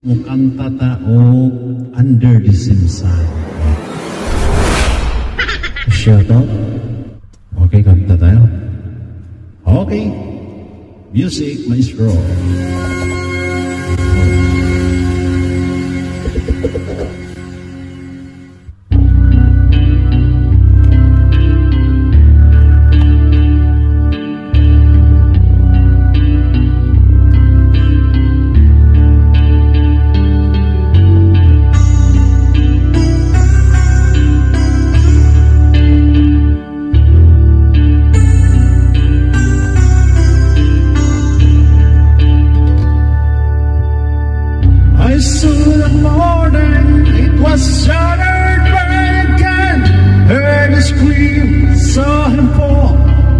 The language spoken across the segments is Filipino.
Mukanta ta o Under the Same Sun. Shout out. Okay, kanta tayo. Okay. Music, maestro.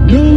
You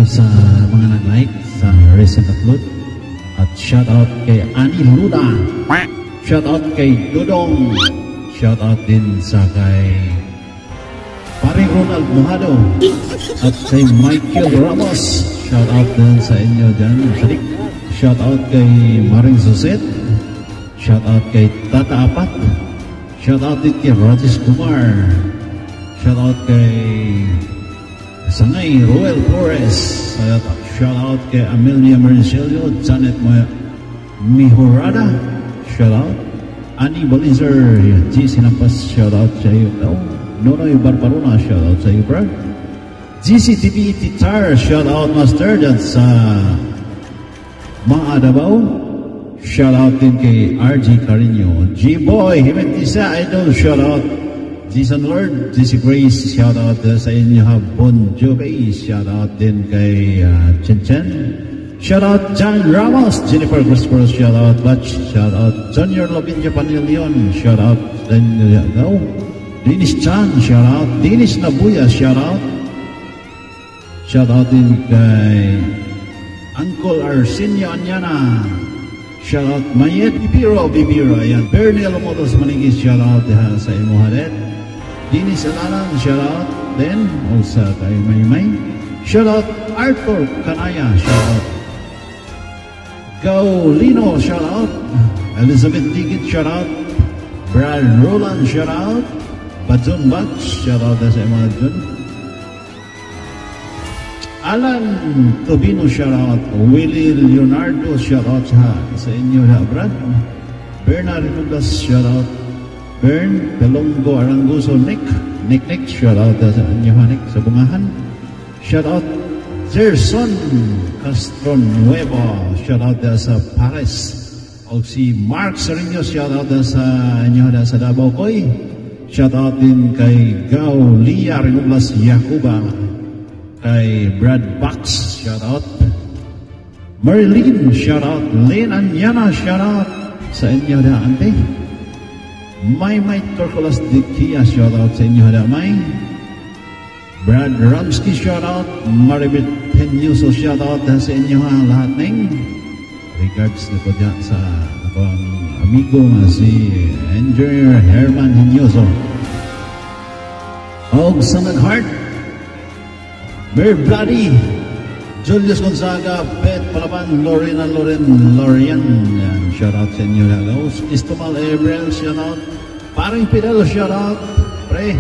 sa mga nag-like sa recent upload. At shoutout kay Ani Luna. Shoutout kay Dodong. Shoutout din sa kay paring Ronald Mojado. At kay Michael Ramos. Shoutout din sa inyo dyan. Shoutout kay Maring Suset. Shoutout kay Tata Apat. Shoutout din kay Rajesh Kumar. Shoutout kay Sangay Roel Flores. Shoutout kay Amelia Marichelio, Janet Mihorada. Shoutout Ani Balizer, G. Sinampas. Shoutout sa iyo. Nonoy Barbarona. Shoutout sa iyo, Brad. GCTV Titar. Shoutout Master dyan sa mga Davao. Shoutout din kay RG Carino. G-Boy Himentisa Idol. Shoutout Jason Lord, JC Grace, shoutout sa inyo ha, Bon Jovi, shoutout din kay Chen Chen, shoutout John Ramos, Jennifer Christopher, shoutout Batch, shoutout Junior Lobin Japanilion, shoutout sa inyo ha, Dennis Chan, shoutout Dennis Nabuya, shoutout din kay Uncle Arsenio Anyana, shoutout Mayet Bibiro, ayan, Bernie Alamotos Manigis, shoutout sa imo hadet. Dinis Alanan, shoutout then also kay Maymay. Shoutout Arthur Kanaya, shoutout Go Lino, shoutout Elizabeth Digit, shoutout Brad Roland, shoutout Badun Batch, shoutout sa mga dun. Alan Tobino, shoutout Willie Leonardo, shoutout sa inyo ha, Brad. Bernard Douglas, shoutout Bern, Pelongo, Aranguso, Nick, shoutout sa inyo Nick sa Bungahan. Shoutout Gerson Castron Nuevo, shoutout sa Paris. O si Mark Serino, shoutout sa inyo sa Davao Koy. Shoutout din kay Gao Lia Renublas Yakuba, kay Brad Box, shoutout Marilyn, shoutout Lynn Anyana, shoutout sa inyo ante. May Torcolas Dikia, shoutout sa inyo May. Brad Ramsky, shoutout. Maribit Tenyuso, shoutout sa inyo lahat ng regards na po dyan sa akong amigo si Engineer Herman Tenyuso. Og sa nag-heart Bear Bloody, Julius Gonzaga, Beth Palaban, Lorian, shoutout sa inyo guys. Istomal Ebrel, shoutout. Paring Fidel, shoutout. Pre.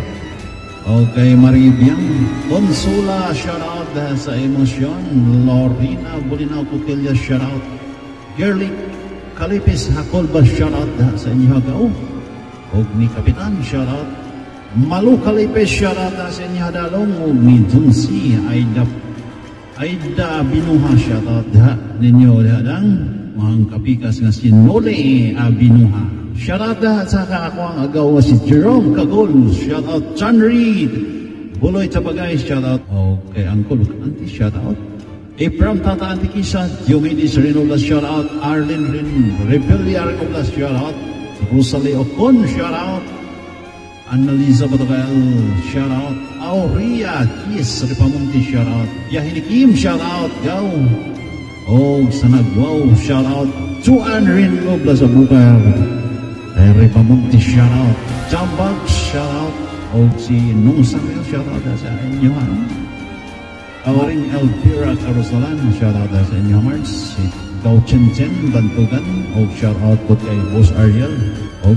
Okay, Maribiang. Consula, shoutout sa emosyon. Lorina Bulinaw Pukilya, shoutout. Gerlik Kalipis Hakolba, shoutout sa inyo guys. Og ni Kapitan, shoutout. Malu Kalipis, shoutout sa inyo dalong. Og ni Junsi Aida Binuha, shoutout ninyo dang mga kapikas nga si Nole Binuha. Shoutout sa ako ang agaw si Jerome Kagol, shoutout John Reed Buloy Tabagay, shoutout okay Uncle Auntie, shoutout Abram Tata Antikisa, Diomedes Renolas, shoutout Arlene Rebellia Renolas, shoutout Rosalie Ocon, shoutout Annalisa Batagal, shoutout Aurea Kies Ripamunti, shoutout Yahinikim, shoutout Gaw og sa nagwaw, shoutout Juan Rinobla sa Bukar Ripamunti, shoutout Jambag, shoutout og si Nung Samuel, shoutout sa inyo Awaring Elvira Carosalan, shoutout sa inyo Marts si Gaw Chen Chen Bantugan og shoutout po kay Boss Ariel og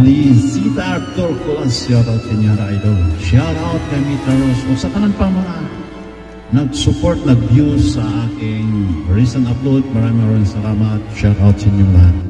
Lizita Arthur Colas, shoutout sa inyo idol, shoutout kay Mita Rose o sa kanan pa mga nag-support, nag-view sa aking recent upload. Maraming salamat, shoutout sa inyo lahat.